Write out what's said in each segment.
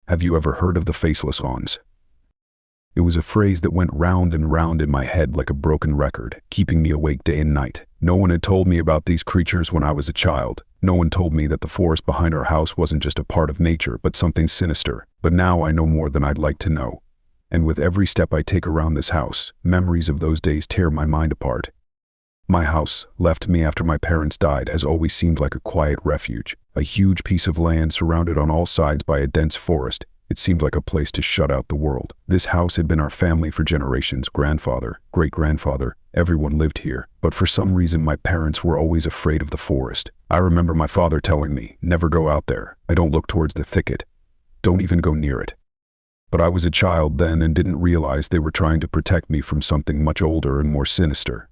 Have you ever heard of the Faceless ones? It was a phrase that went round and round in my head like a broken record, keeping me awake day and night. No one had told me about these creatures when I was a child. No one told me that the forest behind our house wasn't just a part of nature, but something sinister. But now I know more than I'd like to know. And with every step I take around this house, memories of those days tear my mind apart. My house, left to me after my parents died, has always seemed like a quiet refuge. A huge piece of land surrounded on all sides by a dense forest. It seemed like a place to shut out the world. This house had been our family for generations. Grandfather, great-grandfather, everyone lived here. But for some reason my parents were always afraid of the forest. I remember my father telling me, "Never go out there. I don't look towards the thicket. Don't even go near it." But I was a child then and didn't realize they were trying to protect me from something much older and more sinister.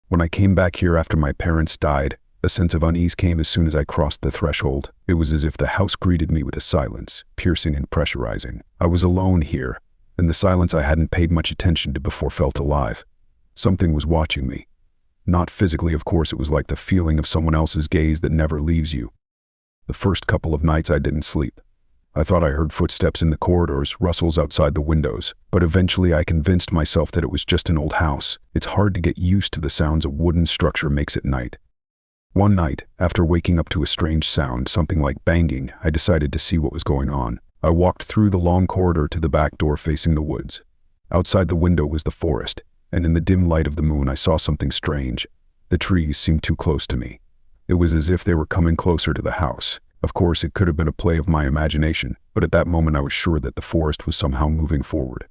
When I came back here after my parents died, a sense of unease came as soon as I crossed the threshold. It was as if the house greeted me with a silence, piercing and pressurizing. I was alone here, and the silence I hadn't paid much attention to before felt alive. Something was watching me. Not physically, of course. It was like the feeling of someone else's gaze that never leaves you. The first couple of nights I didn't sleep. I thought I heard footsteps in the corridors, rustles outside the windows, but eventually I convinced myself that it was just an old house. It's hard to get used to the sounds a wooden structure makes at night. One night, after waking up to a strange sound, something like banging, I decided to see what was going on. I walked through the long corridor to the back door facing the woods. Outside the window was the forest, and in the dim light of the moon I saw something strange. The trees seemed too close to me. It was as if they were coming closer to the house. Of course, it could have been a play of my imagination, but at that moment I was sure that the forest was somehow moving forward.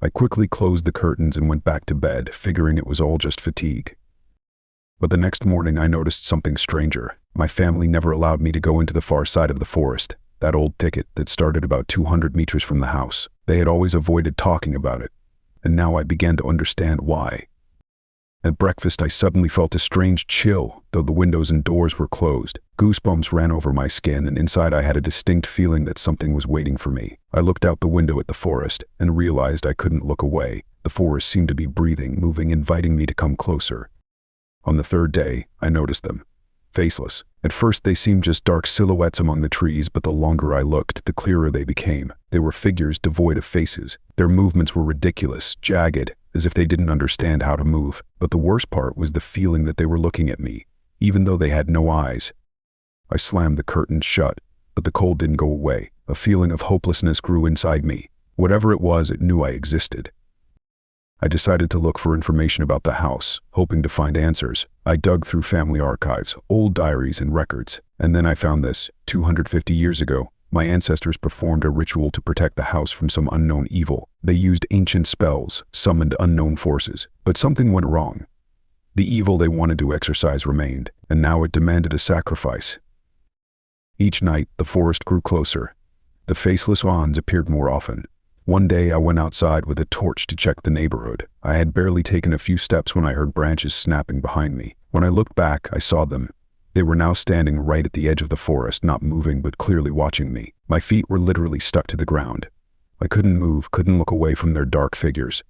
I quickly closed the curtains and went back to bed, figuring it was all just fatigue. But the next morning I noticed something stranger. My family never allowed me to go into the far side of the forest, that old thicket that started about 200 meters from the house. They had always avoided talking about it, and now I began to understand why. At breakfast I suddenly felt a strange chill, though the windows and doors were closed. Goosebumps ran over my skin, and inside I had a distinct feeling that something was waiting for me. I looked out the window at the forest, and realized I couldn't look away. The forest seemed to be breathing, moving, inviting me to come closer. On the third day, I noticed them. Faceless. At first they seemed just dark silhouettes among the trees, but the longer I looked, the clearer they became. They were figures devoid of faces. Their movements were ridiculous, jagged, as if they didn't understand how to move. But the worst part was the feeling that they were looking at me, even though they had no eyes. I slammed the curtains shut, but the cold didn't go away. A feeling of hopelessness grew inside me. Whatever it was, it knew I existed. I decided to look for information about the house, hoping to find answers. I dug through family archives, old diaries and records, and then I found this. 250 years ago, my ancestors performed a ritual to protect the house from some unknown evil. They used ancient spells, summoned unknown forces, but something went wrong. The evil they wanted to exorcise remained, and now it demanded a sacrifice. Each night, the forest grew closer. The faceless ones appeared more often. One day I went outside with a torch to check the neighborhood. I had barely taken a few steps when I heard branches snapping behind me. When I looked back, I saw them. They were now standing right at the edge of the forest, not moving but clearly watching me. My feet were literally stuck to the ground. I couldn't move, couldn't look away from their dark figures.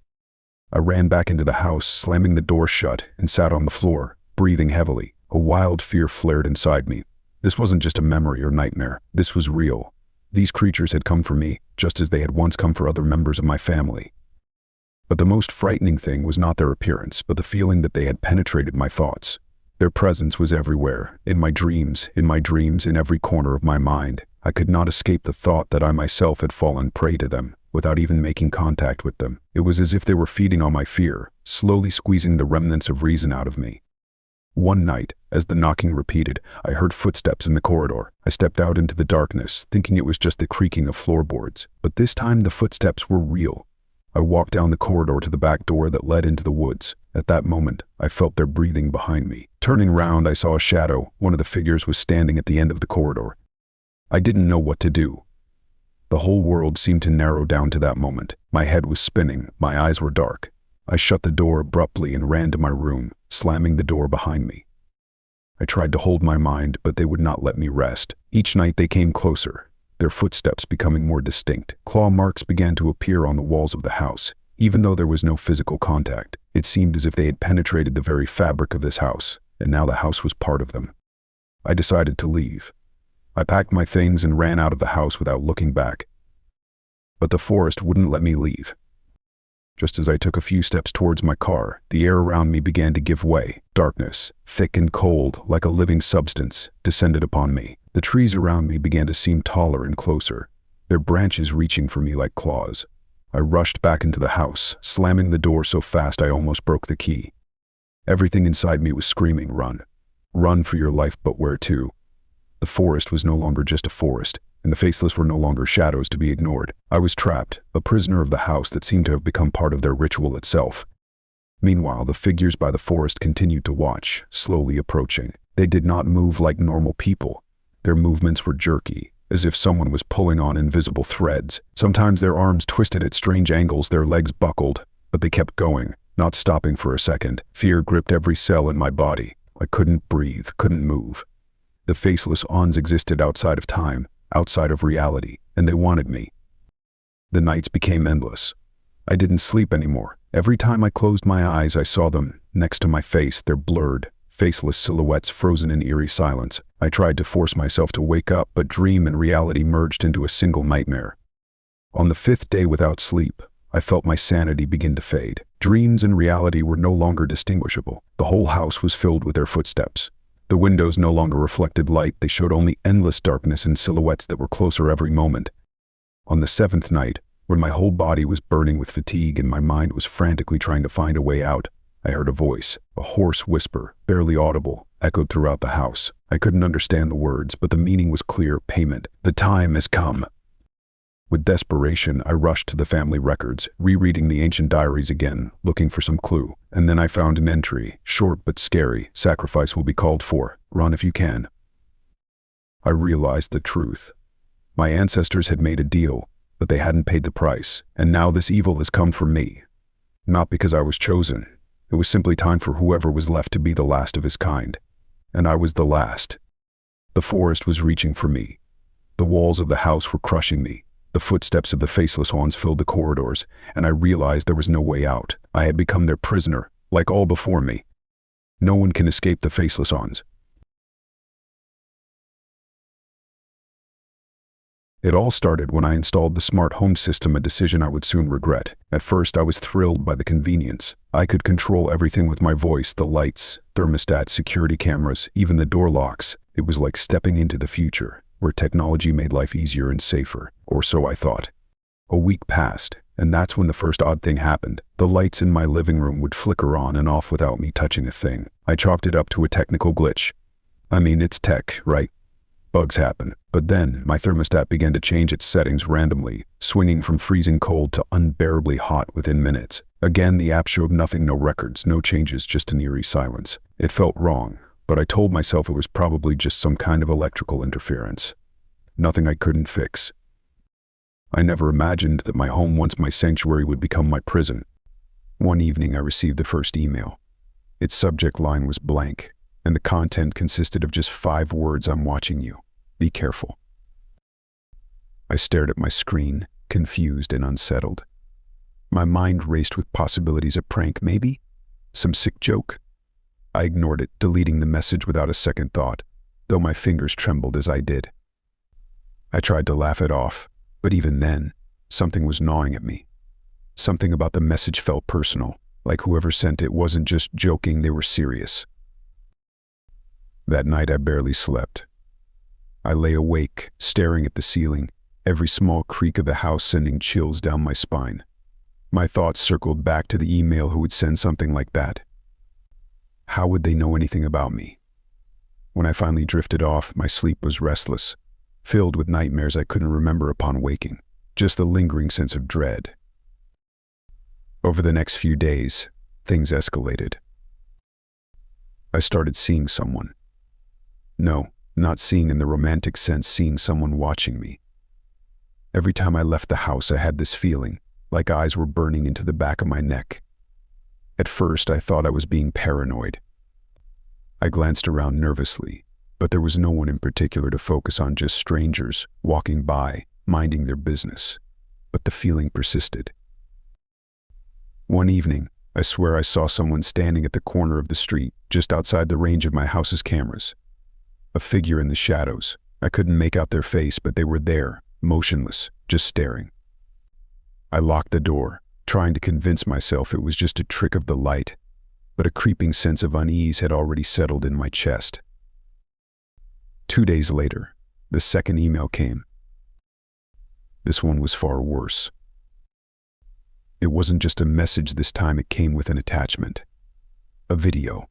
I ran back into the house, slamming the door shut, and sat on the floor, breathing heavily. A wild fear flared inside me. This wasn't just a memory or nightmare. This was real. These creatures had come for me, just as they had once come for other members of my family. But the most frightening thing was not their appearance, but the feeling that they had penetrated my thoughts. Their presence was everywhere, in my dreams, in every corner of my mind. I could not escape the thought that I myself had fallen prey to them, without even making contact with them. It was as if they were feeding on my fear, slowly squeezing the remnants of reason out of me. One night, as the knocking repeated, I heard footsteps in the corridor. I stepped out into the darkness, thinking it was just the creaking of floorboards. But this time the footsteps were real. I walked down the corridor to the back door that led into the woods. At that moment, I felt their breathing behind me. Turning round, I saw a shadow. One of the figures was standing at the end of the corridor. I didn't know what to do. The whole world seemed to narrow down to that moment. My head was spinning. My eyes were dark. I shut the door abruptly and ran to my room, slamming the door behind me. I tried to hold my mind, but they would not let me rest. Each night they came closer, their footsteps becoming more distinct. Claw marks began to appear on the walls of the house. Even though there was no physical contact, it seemed as if they had penetrated the very fabric of this house, and now the house was part of them. I decided to leave. I packed my things and ran out of the house without looking back. but the forest wouldn't let me leave. Just as I took a few steps towards my car, the air around me began to give way. Darkness, thick and cold, like a living substance, descended upon me. The trees around me began to seem taller and closer, their branches reaching for me like claws. I rushed back into the house, slamming the door so fast I almost broke the key. Everything inside me was screaming, "Run. Run for your life, but where to?" The forest was no longer just a forest, and the Faceless were no longer shadows to be ignored. I was trapped, a prisoner of the house that seemed to have become part of their ritual itself. Meanwhile, the figures by the forest continued to watch, slowly approaching. They did not move like normal people. Their movements were jerky, as if someone was pulling on invisible threads. Sometimes their arms twisted at strange angles, their legs buckled, but they kept going, not stopping for a second. Fear gripped every cell in my body. I couldn't breathe, couldn't move. The Faceless Ons existed outside of time, outside of reality, and they wanted me. The nights became endless. I didn't sleep anymore. Every time I closed my eyes, I saw them, next to my face, their blurred, faceless silhouettes frozen in eerie silence. I tried to force myself to wake up, but dream and reality merged into a single nightmare. On the 5th day without sleep, I felt my sanity begin to fade. Dreams and reality were no longer distinguishable. The whole house was filled with their footsteps. The windows no longer reflected light, they showed only endless darkness and silhouettes that were closer every moment. On the 7th night, when my whole body was burning with fatigue and my mind was frantically trying to find a way out, I heard a voice, a hoarse whisper, barely audible, echoed throughout the house. I couldn't understand the words, but the meaning was clear: payment. The time has come. With desperation, I rushed to the family records, rereading the ancient diaries again, looking for some clue. And then I found an entry, short but scary: "Sacrifice will be called for. Run if you can." I realized the truth. My ancestors had made a deal, but they hadn't paid the price, and now this evil has come for me. Not because I was chosen. It was simply time for whoever was left to be the last of his kind. And I was the last. The forest was reaching for me. The walls of the house were crushing me. The footsteps of the Faceless Ones filled the corridors, and I realized there was no way out. I had become their prisoner, like all before me. No one can escape the Faceless Ones. It all started when I installed the smart home system, a decision I would soon regret. At first, I was thrilled by the convenience. I could control everything with my voice: the lights, thermostats, security cameras, even the door locks. It was like stepping into the future, where technology made life easier and safer, or so I thought. A week passed, and that's when the first odd thing happened. The lights in my living room would flicker on and off without me touching a thing. I chalked it up to a technical glitch. I mean, it's tech, right? Bugs happen. But then, my thermostat began to change its settings randomly, swinging from freezing cold to unbearably hot within minutes. Again, the app showed nothing: no records, no changes, just an eerie silence. It felt wrong, but I told myself it was probably just some kind of electrical interference. Nothing I couldn't fix. I never imagined that my home, once my sanctuary, would become my prison. One evening, I received the first email. Its subject line was blank, and the content consisted of just 5 words: "I'm watching you. Be careful." I stared at my screen, confused and unsettled. My mind raced with possibilities: a prank, maybe? Some sick joke? I ignored it, deleting the message without a second thought, though my fingers trembled as I did. I tried to laugh it off, but even then, something was gnawing at me. Something about the message felt personal, like whoever sent it wasn't just joking, they were serious. That night I barely slept. I lay awake, staring at the ceiling, every small creak of the house sending chills down my spine. My thoughts circled back to the email: who would send something like that? How would they know anything about me? When I finally drifted off, my sleep was restless, filled with nightmares I couldn't remember upon waking, just a lingering sense of dread. Over the next few days, things escalated. I started seeing someone. No, not seeing in the romantic sense, seeing someone watching me. Every time I left the house, I had this feeling, like eyes were burning into the back of my neck. At first, I thought I was being paranoid. I glanced around nervously, but there was no one in particular to focus on, just strangers walking by, minding their business. But the feeling persisted. One evening, I swear I saw someone standing at the corner of the street, just outside the range of my house's cameras. A figure in the shadows. I couldn't make out their face, but they were there, motionless, just staring. I locked the door, trying to convince myself it was just a trick of the light, but a creeping sense of unease had already settled in my chest. 2 days later, the second email came. This one was far worse. It wasn't just a message this time, it came with an attachment. A video.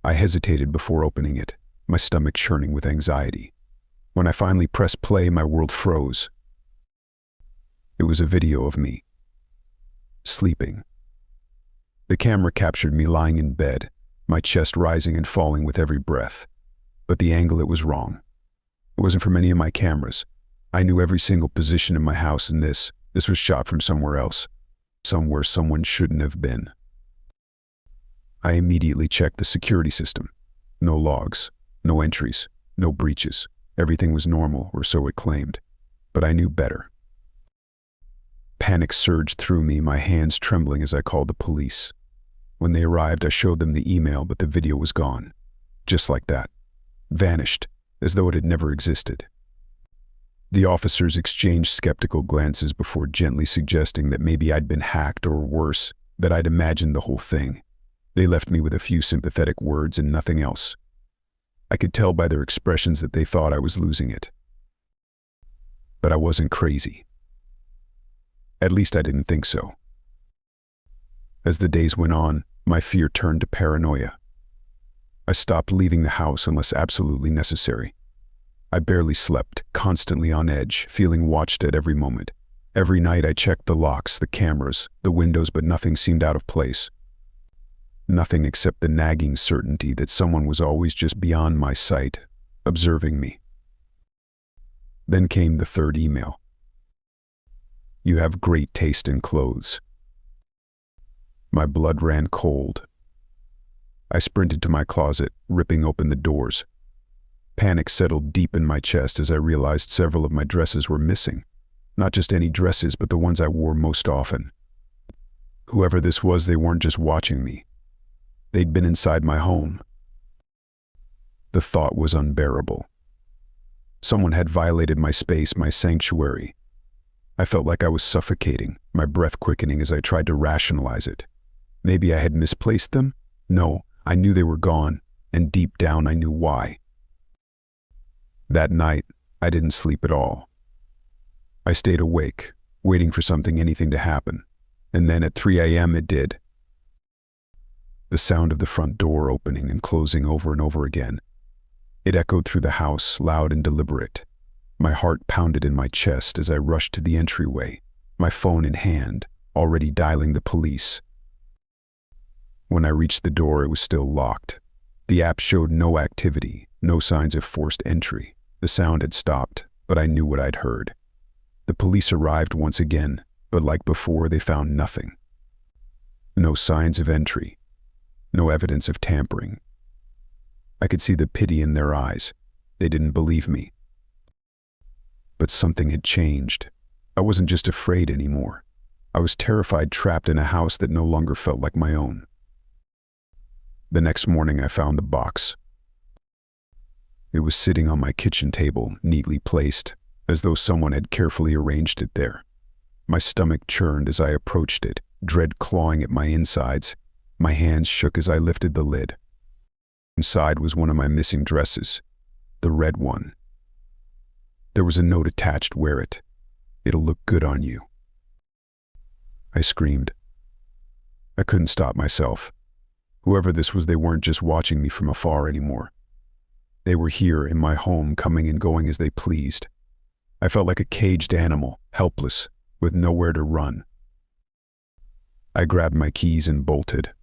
I hesitated before opening it, my stomach churning with anxiety. When I finally pressed play, my world froze. It was a video of me, sleeping. The camera captured me lying in bed, my chest rising and falling with every breath. But the angle, it was wrong. It wasn't from any of my cameras. I knew every single position in my house, and this was shot from somewhere else. Somewhere someone shouldn't have been. I immediately checked the security system. No logs, no entries, no breaches. Everything was normal, or so it claimed. But I knew better. Panic surged through me, my hands trembling as I called the police. When they arrived, I showed them the email, but the video was gone. Just like that. Vanished, as though it had never existed. The officers exchanged skeptical glances before gently suggesting that maybe I'd been hacked, or worse, that I'd imagined the whole thing. They left me with a few sympathetic words and nothing else. I could tell by their expressions that they thought I was losing it. But I wasn't crazy. At least I didn't think so. As the days went on, my fear turned to paranoia. I stopped leaving the house unless absolutely necessary. I barely slept, constantly on edge, feeling watched at every moment. Every night I checked the locks, the cameras, the windows, but nothing seemed out of place. Nothing except the nagging certainty that someone was always just beyond my sight, observing me. Then came the third email. You have great taste in clothes. My blood ran cold. I sprinted to my closet, ripping open the doors. Panic settled deep in my chest as I realized several of my dresses were missing. Not just any dresses, but the ones I wore most often. Whoever this was, they weren't just watching me. They'd been inside my home. The thought was unbearable. Someone had violated my space, my sanctuary. I felt like I was suffocating, my breath quickening as I tried to rationalize it. Maybe I had misplaced them? No, I knew they were gone, and deep down I knew why. That night, I didn't sleep at all. I stayed awake, waiting for anything to happen. And then at 3 a.m. it did. The sound of the front door opening and closing over and over again. It echoed through the house, loud and deliberate. My heart pounded in my chest as I rushed to the entryway, my phone in hand, already dialing the police. When I reached the door, it was still locked. The app showed no activity, no signs of forced entry. The sound had stopped, but I knew what I'd heard. The police arrived once again, but like before, they found nothing. No signs of entry. No evidence of tampering. I could see the pity in their eyes. They didn't believe me. But something had changed. I wasn't just afraid anymore. I was terrified, trapped in a house that no longer felt like my own. The next morning, I found the box. It was sitting on my kitchen table, neatly placed, as though someone had carefully arranged it there. My stomach churned as I approached it, dread clawing at my insides. My hands shook as I lifted the lid. Inside was one of my missing dresses, the red one. There was a note attached: wear it. It'll look good on you. I screamed. I couldn't stop myself. Whoever this was, they weren't just watching me from afar anymore. They were here in my home, coming and going as they pleased. I felt like a caged animal, helpless, with nowhere to run. I grabbed my keys and bolted.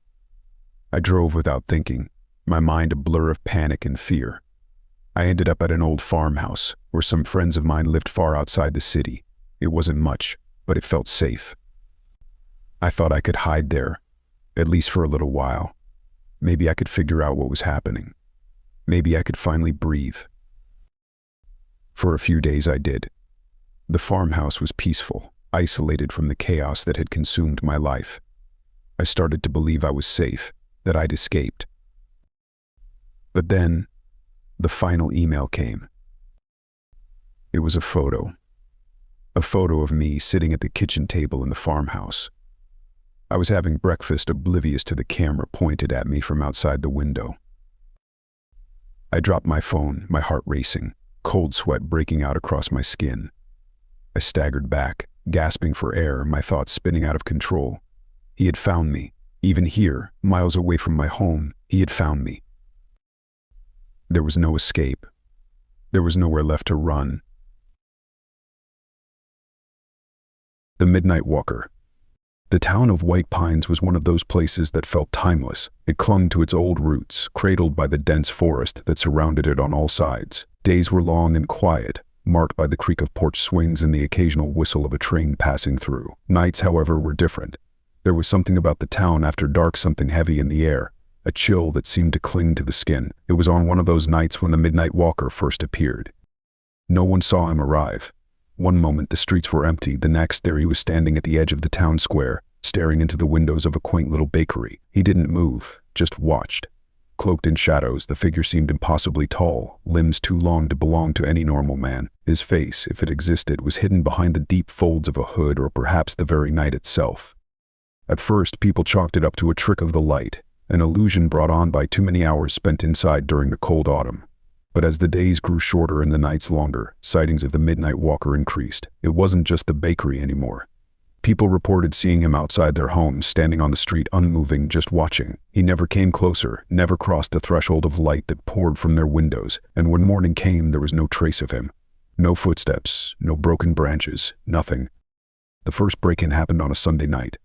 I drove without thinking, my mind a blur of panic and fear. I ended up at an old farmhouse where some friends of mine lived far outside the city. It wasn't much, but it felt safe. I thought I could hide there, at least for a little while. Maybe I could figure out what was happening. Maybe I could finally breathe. For a few days I did. The farmhouse was peaceful, isolated from the chaos that had consumed my life. I started to believe I was safe, that I'd escaped. But then, the final email came. It was a photo. A photo of me sitting at the kitchen table in the farmhouse. I was having breakfast, oblivious to the camera pointed at me from outside the window. I dropped my phone, my heart racing, cold sweat breaking out across my skin. I staggered back, gasping for air, my thoughts spinning out of control. He had found me. Even here, miles away from my home, he had found me. There was no escape. There was nowhere left to run. The Midnight Walker. The town of White Pines was one of those places that felt timeless. It clung to its old roots, cradled by the dense forest that surrounded it on all sides. Days were long and quiet, marked by the creak of porch swings and the occasional whistle of a train passing through. Nights, however, were different. There was something about the town after dark, something heavy in the air, a chill that seemed to cling to the skin. It was on one of those nights when the Midnight Walker first appeared. No one saw him arrive. One moment the streets were empty, the next there he was standing at the edge of the town square, staring into the windows of a quaint little bakery. He didn't move, just watched. Cloaked in shadows, the figure seemed impossibly tall, limbs too long to belong to any normal man. His face, if it existed, was hidden behind the deep folds of a hood or perhaps the very night itself. At first, people chalked it up to a trick of the light, an illusion brought on by too many hours spent inside during the cold autumn. But as the days grew shorter and the nights longer, sightings of the Midnight Walker increased. It wasn't just the bakery anymore. People reported seeing him outside their homes, standing on the street unmoving, just watching. He never came closer, never crossed the threshold of light that poured from their windows, and when morning came there was no trace of him. No footsteps, no broken branches, nothing. The first break-in happened on a Sunday night.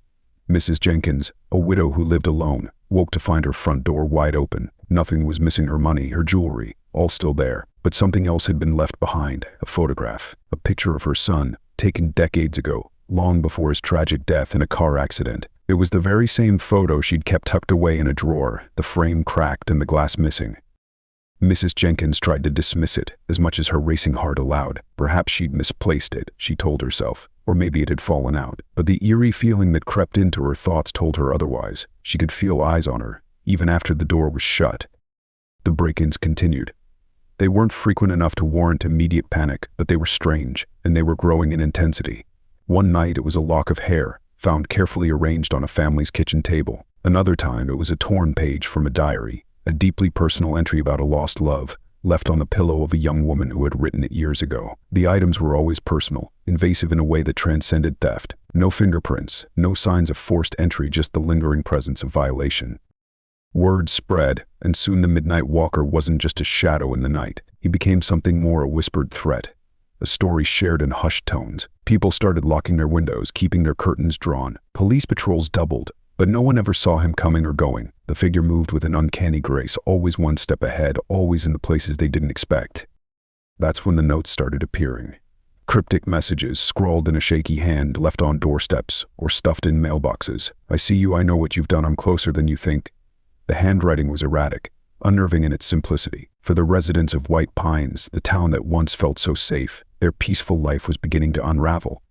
Mrs. Jenkins, a widow who lived alone, woke to find her front door wide open. Nothing was missing: her money, her jewelry, all still there. But something else had been left behind, a photograph, a picture of her son, taken decades ago, long before his tragic death in a car accident. It was the very same photo she'd kept tucked away in a drawer, the frame cracked and the glass missing. Mrs. Jenkins tried to dismiss it, as much as her racing heart allowed. Perhaps she'd misplaced it, she told herself, or maybe it had fallen out. But the eerie feeling that crept into her thoughts told her otherwise. She could feel eyes on her, even after the door was shut. The break-ins continued. They weren't frequent enough to warrant immediate panic, but they were strange, and they were growing in intensity. One night it was a lock of hair, found carefully arranged on a family's kitchen table. Another time it was a torn page from a diary, a deeply personal entry about a lost love, left on the pillow of a young woman who had written it years ago. The items were always personal, invasive in a way that transcended theft. No fingerprints, no signs of forced entry, just the lingering presence of violation. Word spread, and soon the Midnight Walker wasn't just a shadow in the night. He became something more, a whispered threat. A story shared in hushed tones. People started locking their windows, keeping their curtains drawn. Police patrols doubled, but no one ever saw him coming or going. The figure moved with an uncanny grace, always one step ahead, always in the places they didn't expect. That's when the notes started appearing. Cryptic messages, scrawled in a shaky hand, left on doorsteps, or stuffed in mailboxes. I see you, I know what you've done, I'm closer than you think. The handwriting was erratic, unnerving in its simplicity. For the residents of White Pines, the town that once felt so safe, their peaceful life was beginning to unravel.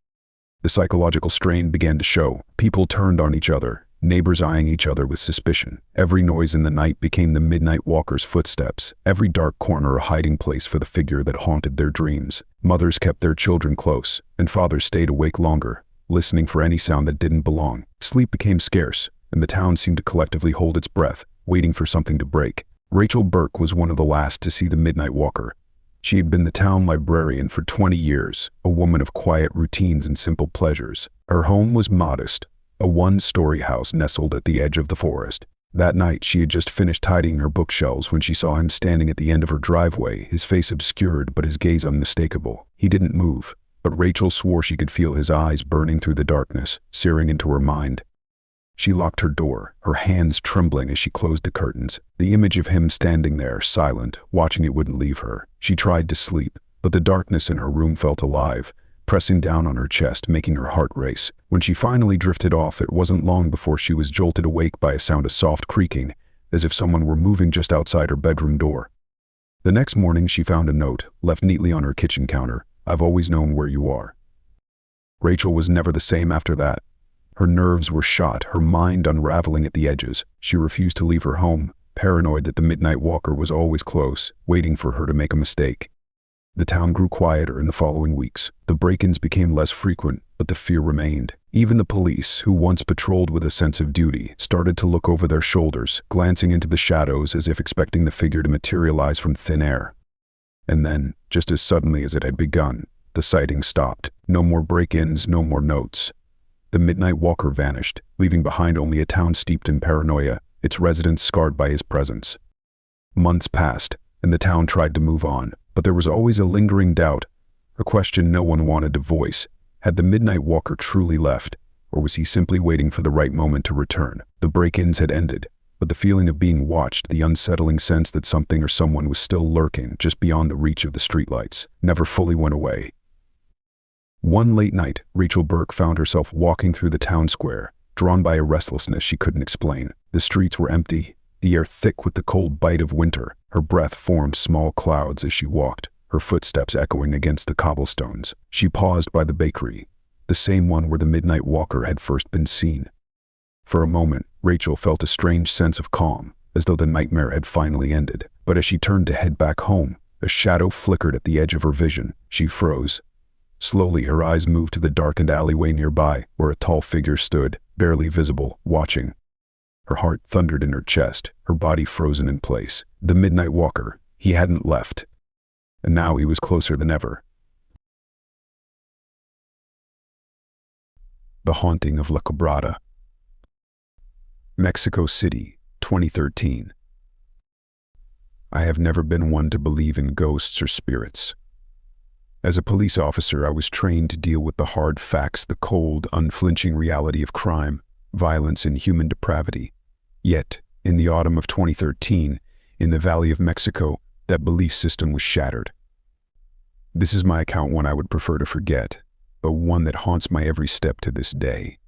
The psychological strain began to show. People turned on each other, neighbors eyeing each other with suspicion. Every noise in the night became the Midnight Walker's footsteps, every dark corner a hiding place for the figure that haunted their dreams. Mothers kept their children close, and fathers stayed awake longer, listening for any sound that didn't belong. Sleep became scarce, and the town seemed to collectively hold its breath, waiting for something to break. Rachel Burke was one of the last to see the Midnight Walker. She had been the town librarian for 20 years, a woman of quiet routines and simple pleasures. Her home was modest, a one-story house nestled at the edge of the forest. That night she had just finished tidying her bookshelves when she saw him standing at the end of her driveway, his face obscured but his gaze unmistakable. He didn't move, but Rachel swore she could feel his eyes burning through the darkness, searing into her mind. She locked her door, her hands trembling as she closed the curtains. The image of him standing there, silent, watching it wouldn't leave her. She tried to sleep, but the darkness in her room felt alive, pressing down on her chest, making her heart race. When she finally drifted off, it wasn't long before she was jolted awake by a sound of soft creaking, as if someone were moving just outside her bedroom door. The next morning she found a note, left neatly on her kitchen counter. "I've always known where you are." Rachel was never the same after that. Her nerves were shot, her mind unraveling at the edges. She refused to leave her home, paranoid that the Midnight Walker was always close, waiting for her to make a mistake. The town grew quieter in the following weeks. The break-ins became less frequent, but the fear remained. Even the police, who once patrolled with a sense of duty, started to look over their shoulders, glancing into the shadows as if expecting the figure to materialize from thin air. And then, just as suddenly as it had begun, the sighting stopped. No more break-ins, no more notes. The midnight walker vanished, leaving behind only a town steeped in paranoia, its residents scarred by his presence. Months passed, and the town tried to move on, but there was always a lingering doubt, a question no one wanted to voice. Had the midnight walker truly left, or was he simply waiting for the right moment to return? The break-ins had ended, but the feeling of being watched, the unsettling sense that something or someone was still lurking just beyond the reach of the streetlights, never fully went away. One late night, Rachel Burke found herself walking through the town square, drawn by a restlessness she couldn't explain. The streets were empty, the air thick with the cold bite of winter. Her breath formed small clouds as she walked, her footsteps echoing against the cobblestones. She paused by the bakery, the same one where the midnight walker had first been seen. For a moment, Rachel felt a strange sense of calm, as though the nightmare had finally ended. But as she turned to head back home, a shadow flickered at the edge of her vision. She froze. Slowly, her eyes moved to the darkened alleyway nearby, where a tall figure stood, barely visible, watching. Her heart thundered in her chest, her body frozen in place. The midnight walker, he hadn't left. And now he was closer than ever. The Haunting of La Quebrada. Mexico City, 2013. I have never been one to believe in ghosts or spirits. As a police officer, I was trained to deal with the hard facts, the cold, unflinching reality of crime, violence, and human depravity. Yet, in the autumn of 2013, in the Valley of Mexico, that belief system was shattered. This is my account, one I would prefer to forget, but one that haunts my every step to this day.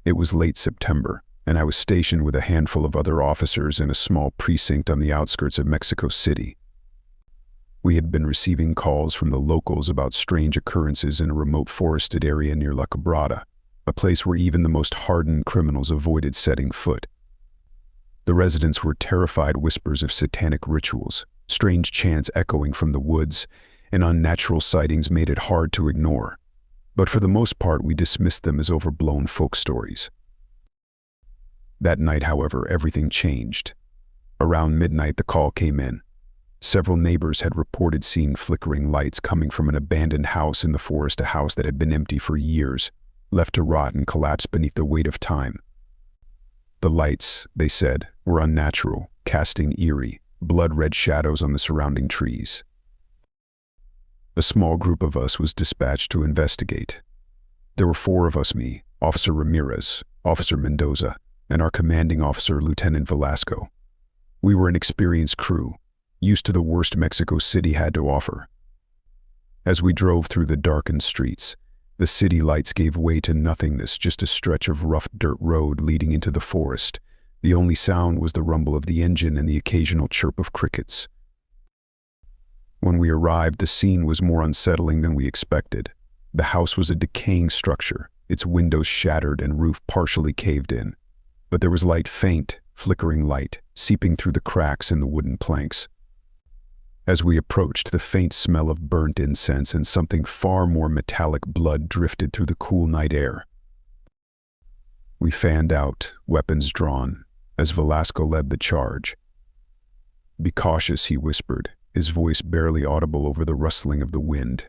It was late September, and I was stationed with a handful of other officers in a small precinct on the outskirts of Mexico City. We had been receiving calls from the locals about strange occurrences in a remote forested area near La Quebrada, a place where even the most hardened criminals avoided setting foot. The residents were terrified whispers of satanic rituals, strange chants echoing from the woods, and unnatural sightings made it hard to ignore. But for the most part, we dismissed them as overblown folk stories. That night, however, everything changed. Around midnight, the call came in. Several neighbors had reported seeing flickering lights coming from an abandoned house in the forest, a house that had been empty for years, left to rot and collapse beneath the weight of time. The lights, they said, were unnatural, casting eerie, blood-red shadows on the surrounding trees. A small group of us was dispatched to investigate. There were 4 of us: me, Officer Ramirez, Officer Mendoza, and our commanding officer, Lieutenant Velasco. We were an experienced crew, used to the worst Mexico City had to offer. As we drove through the darkened streets, the city lights gave way to nothingness, just a stretch of rough dirt road leading into the forest. The only sound was the rumble of the engine and the occasional chirp of crickets. When we arrived, the scene was more unsettling than we expected. The house was a decaying structure, its windows shattered and roof partially caved in. But there was light, faint, flickering light, seeping through the cracks in the wooden planks. As we approached, the faint smell of burnt incense and something far more metallic blood drifted through the cool night air. We fanned out, weapons drawn, as Velasco led the charge. "Be cautious," he whispered, his voice barely audible over the rustling of the wind.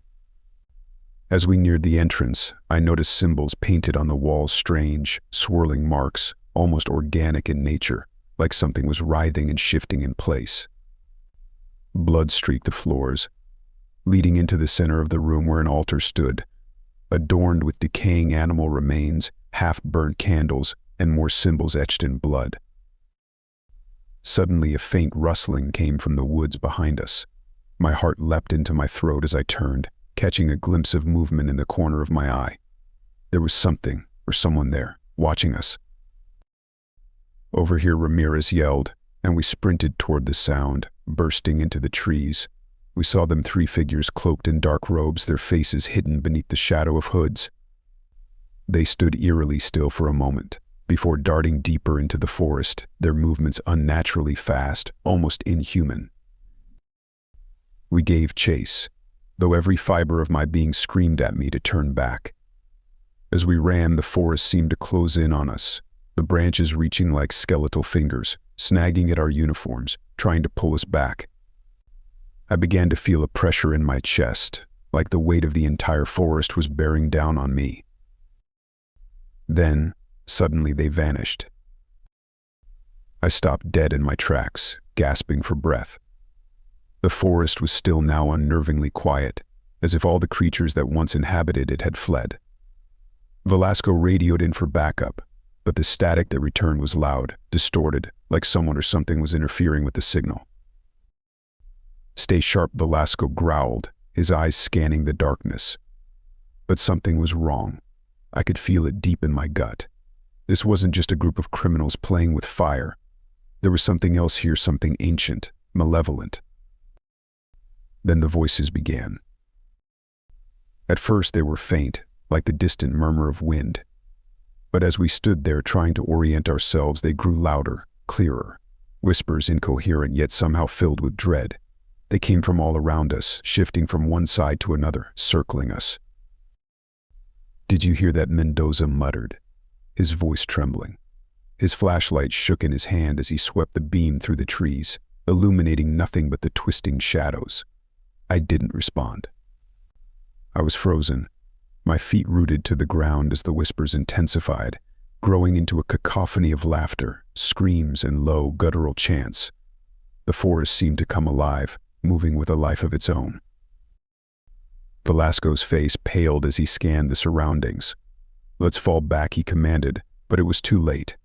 As we neared the entrance, I noticed symbols painted on the walls, strange, swirling marks, almost organic in nature, like something was writhing and shifting in place. Blood streaked the floors, leading into the center of the room where an altar stood, adorned with decaying animal remains, half-burnt candles, and more symbols etched in blood. Suddenly, a faint rustling came from the woods behind us. My heart leapt into my throat as I turned, catching a glimpse of movement in the corner of my eye. There was something, or someone there, watching us. "Over here," Ramirez yelled, and we sprinted toward the sound, bursting into the trees. We saw them, 3 figures cloaked in dark robes, their faces hidden beneath the shadow of hoods. They stood eerily still for a moment, before darting deeper into the forest, their movements unnaturally fast, almost inhuman. We gave chase, though every fiber of my being screamed at me to turn back. As we ran, the forest seemed to close in on us, the branches reaching like skeletal fingers, snagging at our uniforms, trying to pull us back. I began to feel a pressure in my chest, like the weight of the entire forest was bearing down on me. Then, suddenly they vanished. I stopped dead in my tracks, gasping for breath. The forest was still now unnervingly quiet, as if all the creatures that once inhabited it had fled. Velasco radioed in for backup, but the static that returned was loud, distorted, like someone or something was interfering with the signal. "Stay sharp," Velasco growled, his eyes scanning the darkness. But something was wrong. I could feel it deep in my gut. This wasn't just a group of criminals playing with fire. There was something else here, something ancient, malevolent. Then the voices began. At first they were faint, like the distant murmur of wind. But as we stood there trying to orient ourselves, they grew louder, clearer. Whispers incoherent yet somehow filled with dread. They came from all around us, shifting from one side to another, circling us. "Did you hear that?" Mendoza muttered, his voice trembling. His flashlight shook in his hand as he swept the beam through the trees, illuminating nothing but the twisting shadows. I didn't respond. I was frozen, my feet rooted to the ground as the whispers intensified, growing into a cacophony of laughter, screams, and low, guttural chants. The forest seemed to come alive, moving with a life of its own. Velasco's face paled as he scanned the surroundings. "Let's fall back," he commanded, but it was too late.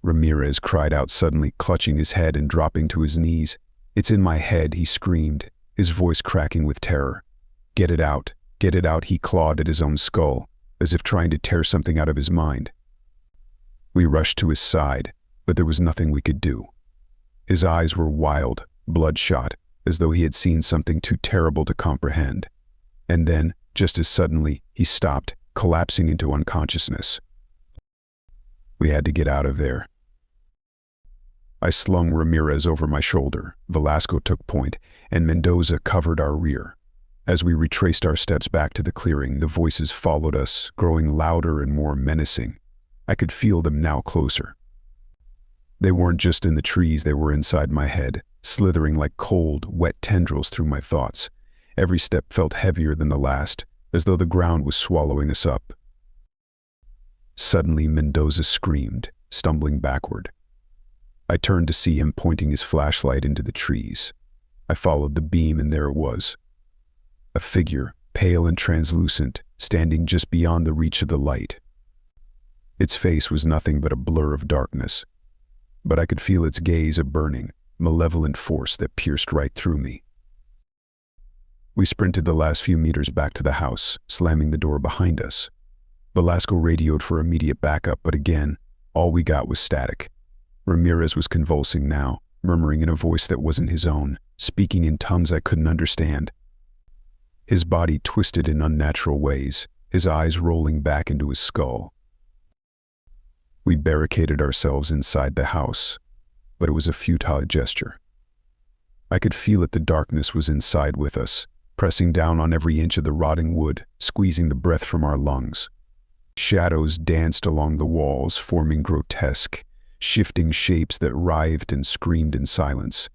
Ramirez cried out suddenly, clutching his head and dropping to his knees. "It's in my head," he screamed, his voice cracking with terror. Get it out, he clawed at his own skull, as if trying to tear something out of his mind. We rushed to his side, but there was nothing we could do. His eyes were wild, bloodshot, as though he had seen something too terrible to comprehend. And then, just as suddenly, he stopped, collapsing into unconsciousness. We had to get out of there. I slung Ramirez over my shoulder, Velasco took point, and Mendoza covered our rear. As we retraced our steps back to the clearing, the voices followed us, growing louder and more menacing. I could feel them now closer. They weren't just in the trees, they were inside my head, slithering like cold, wet tendrils through my thoughts. Every step felt heavier than the last, as though the ground was swallowing us up. Suddenly, Mendoza screamed, stumbling backward. I turned to see him pointing his flashlight into the trees. I followed the beam, and there it was. A figure, pale and translucent, standing just beyond the reach of the light. Its face was nothing but a blur of darkness, but I could feel its gaze, a burning, malevolent force that pierced right through me. We sprinted the last few meters back to the house, slamming the door behind us. Velasco radioed for immediate backup, but again, all we got was static. Ramirez was convulsing now, murmuring in a voice that wasn't his own, speaking in tongues I couldn't understand. His body twisted in unnatural ways, his eyes rolling back into his skull. We barricaded ourselves inside the house, but it was a futile gesture. I could feel it, the darkness was inside with us, pressing down on every inch of the rotting wood, squeezing the breath from our lungs. Shadows danced along the walls, forming grotesque, shifting shapes that writhed and screamed in silence.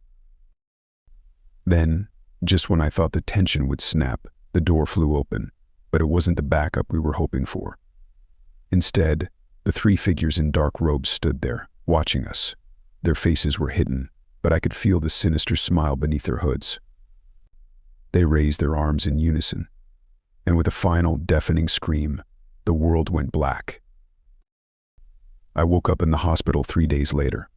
Then, just when I thought the tension would snap, the door flew open, but it wasn't the backup we were hoping for. Instead, the three figures in dark robes stood there, watching us. Their faces were hidden, but I could feel the sinister smile beneath their hoods. They raised their arms in unison, and with a final, deafening scream, the world went black. I woke up in the hospital 3 days later.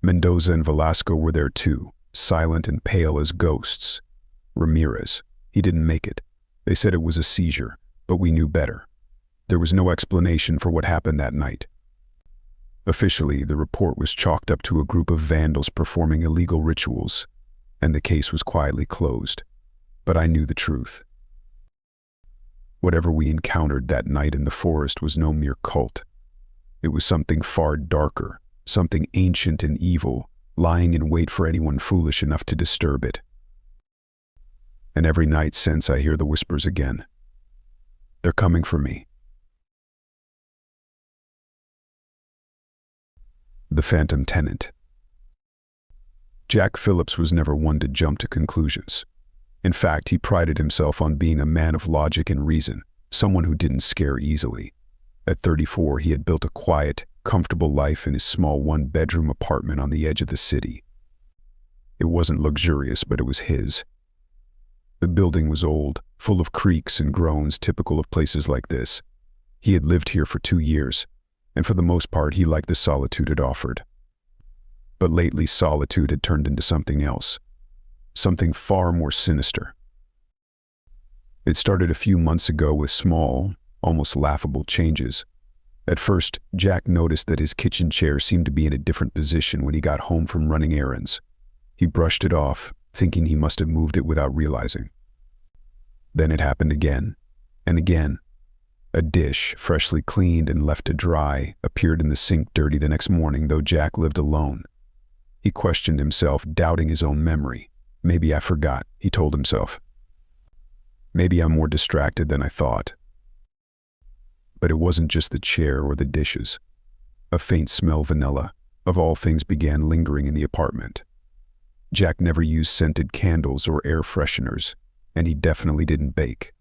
Mendoza and Velasco were there too, silent and pale as ghosts. Ramirez, he didn't make it. They said it was a seizure, but we knew better. There was no explanation for what happened that night. Officially, the report was chalked up to a group of vandals performing illegal rituals, and the case was quietly closed. But I knew the truth. Whatever we encountered that night in the forest was no mere cult. It was something far darker, something ancient and evil lying in wait for anyone foolish enough to disturb it. And every night since, I hear the whispers again. They're coming for me. The Phantom Tenant. Jack Phillips was never one to jump to conclusions. In fact, he prided himself on being a man of logic and reason, someone who didn't scare easily. At 34, he had built a quiet, comfortable life in his small one-bedroom apartment on the edge of the city. It wasn't luxurious, but it was his. The building was old, full of creaks and groans typical of places like this. He had lived here for 2 years, and for the most part he liked the solitude it offered. But lately solitude had turned into something else, something far more sinister. It started a few months ago with small, almost laughable changes. At first, Jack noticed that his kitchen chair seemed to be in a different position when he got home from running errands. He brushed it off, thinking he must have moved it without realizing. Then it happened again, and again. A dish, freshly cleaned and left to dry, appeared in the sink dirty the next morning, though Jack lived alone. He questioned himself, doubting his own memory. Maybe I forgot, he told himself. Maybe I'm more distracted than I thought. But it wasn't just the chair or the dishes. A faint smell of vanilla, of all things, began lingering in the apartment. Jack never used scented candles or air fresheners, and he definitely didn't bake.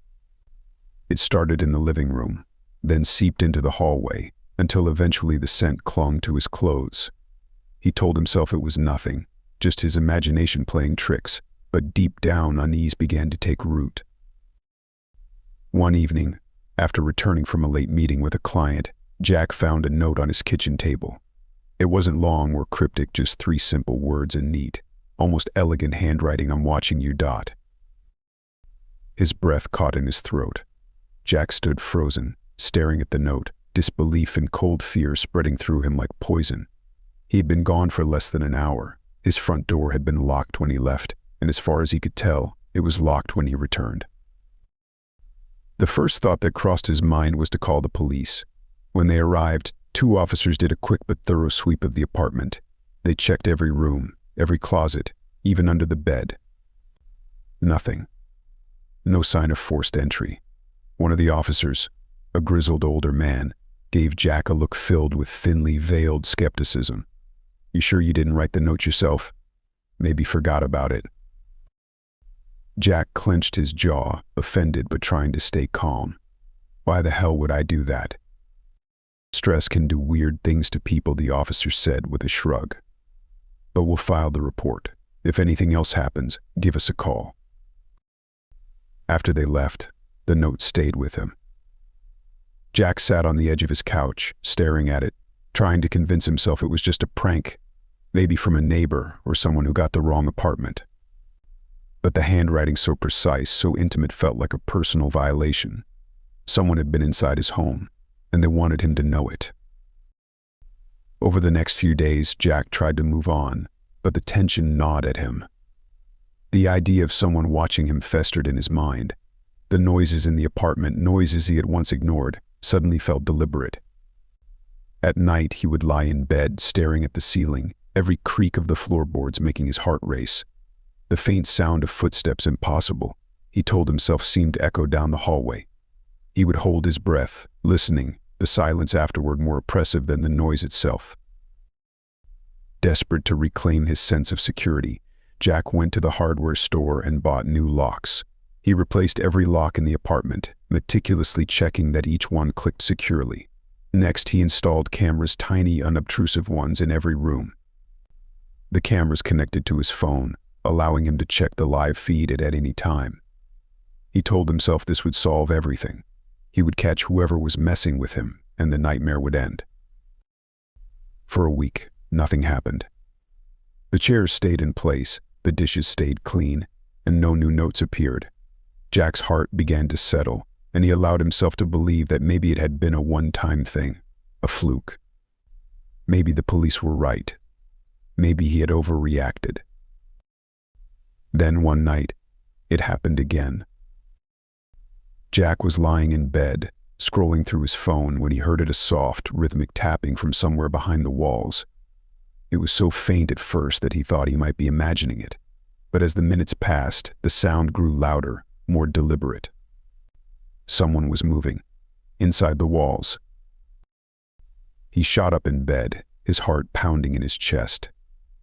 It started in the living room, then seeped into the hallway, until eventually the scent clung to his clothes. He told himself it was nothing, just his imagination playing tricks, but deep down unease began to take root. One evening, after returning from a late meeting with a client, Jack found a note on his kitchen table. It wasn't long or cryptic, just 3 simple words in neat, almost elegant handwriting: "I'm watching you." His breath caught in his throat. Jack stood frozen, staring at the note, disbelief and cold fear spreading through him like poison. He had been gone for less than an hour. His front door had been locked when he left, and as far as he could tell, it was locked when he returned. The first thought that crossed his mind was to call the police. When they arrived, 2 officers did a quick but thorough sweep of the apartment. They checked every room, every closet, even under the bed. Nothing. No sign of forced entry. One of the officers, a grizzled older man, gave Jack a look filled with thinly veiled skepticism. "You sure you didn't write the note yourself? Maybe forgot about it." Jack clenched his jaw, offended but trying to stay calm. "Why the hell would I do that?" "Stress can do weird things to people," the officer said with a shrug. "But we'll file the report. If anything else happens, give us a call." After they left, the note stayed with him. Jack sat on the edge of his couch, staring at it, trying to convince himself it was just a prank, maybe from a neighbor or someone who got the wrong apartment. But the handwriting, so precise, so intimate, felt like a personal violation. Someone had been inside his home, and they wanted him to know it. Over the next few days, Jack tried to move on, but the tension gnawed at him. The idea of someone watching him festered in his mind. The noises in the apartment, noises he had once ignored, suddenly felt deliberate. At night, he would lie in bed, staring at the ceiling, every creak of the floorboards making his heart race. The faint sound of footsteps, impossible, he told himself, seemed to echo down the hallway. He would hold his breath, listening, the silence afterward more oppressive than the noise itself. Desperate to reclaim his sense of security, Jack went to the hardware store and bought new locks. He replaced every lock in the apartment, meticulously checking that each one clicked securely. Next, he installed cameras, tiny, unobtrusive ones, in every room. The cameras connected to his phone, allowing him to check the live feed at any time. He told himself this would solve everything. He would catch whoever was messing with him, and the nightmare would end. For a week, nothing happened. The chairs stayed in place, the dishes stayed clean, and no new notes appeared. Jack's heart began to settle, and he allowed himself to believe that maybe it had been a one-time thing, a fluke. Maybe the police were right. Maybe he had overreacted. Then one night, it happened again. Jack was lying in bed, scrolling through his phone, when he heard a soft, rhythmic tapping from somewhere behind the walls. It was so faint at first that he thought he might be imagining it. But as the minutes passed, the sound grew louder, more deliberate. Someone was moving, inside the walls. He shot up in bed, his heart pounding in his chest.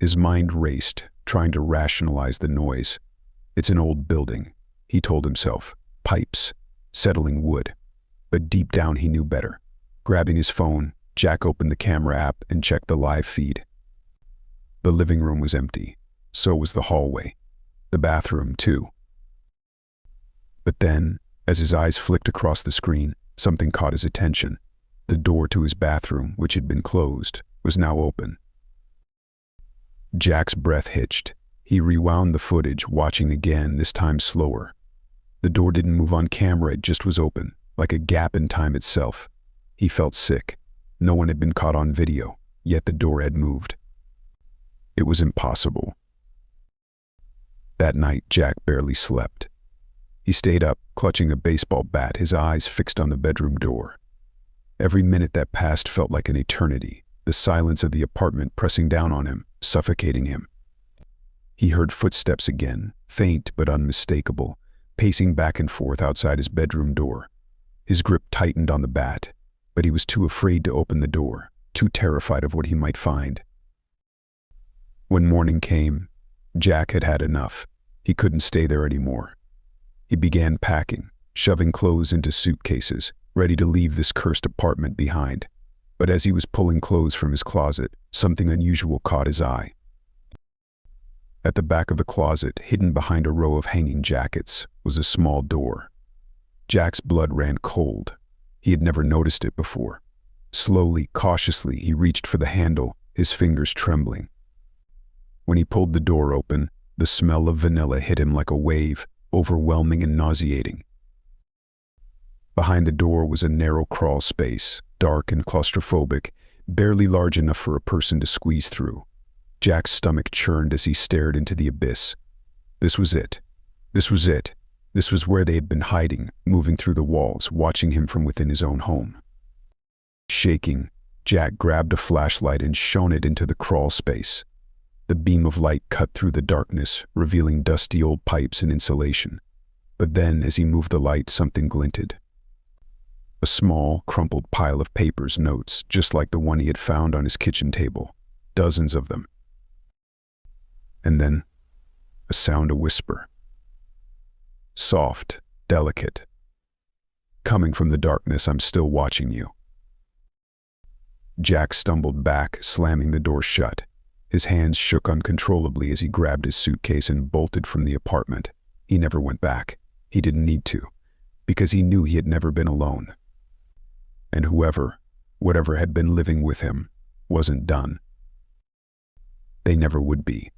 His mind raced, trying to rationalize the noise. It's an old building, he told himself. Pipes, settling wood. But deep down he knew better. Grabbing his phone, Jack opened the camera app and checked the live feed. The living room was empty. So was the hallway. The bathroom, too. But then, as his eyes flicked across the screen, something caught his attention. The door to his bathroom, which had been closed, was now open. Jack's breath hitched. He rewound the footage, watching again, this time slower. The door didn't move on camera, it just was open, like a gap in time itself. He felt sick. No one had been caught on video, yet the door had moved. It was impossible. That night, Jack barely slept. He stayed up, clutching a baseball bat, his eyes fixed on the bedroom door. Every minute that passed felt like an eternity, the silence of the apartment pressing down on him, suffocating him. He heard footsteps again, faint but unmistakable, pacing back and forth outside his bedroom door. His grip tightened on the bat, but he was too afraid to open the door, too terrified of what he might find. When morning came, Jack had had enough. He couldn't stay there anymore. He began packing, shoving clothes into suitcases, ready to leave this cursed apartment behind. But as he was pulling clothes from his closet, something unusual caught his eye. At the back of the closet, hidden behind a row of hanging jackets, was a small door. Jack's blood ran cold. He had never noticed it before. Slowly, cautiously, he reached for the handle, his fingers trembling. When he pulled the door open, the smell of vanilla hit him like a wave, overwhelming and nauseating. Behind the door was a narrow crawl space, dark and claustrophobic, barely large enough for a person to squeeze through. Jack's stomach churned as he stared into the abyss. This was it. This was it. This was where they had been hiding, moving through the walls, watching him from within his own home. Shaking, Jack grabbed a flashlight and shone it into the crawl space. The beam of light cut through the darkness, revealing dusty old pipes and insulation. But then, as he moved the light, something glinted. A small, crumpled pile of papers, notes, just like the one he had found on his kitchen table. Dozens of them. And then, a sound, a whisper. Soft, delicate. Coming from the darkness, I'm still watching you. Jack stumbled back, slamming the door shut. His hands shook uncontrollably as he grabbed his suitcase and bolted from the apartment. He never went back. He didn't need to, because he knew he had never been alone. And whatever had been living with him, wasn't done. They never would be.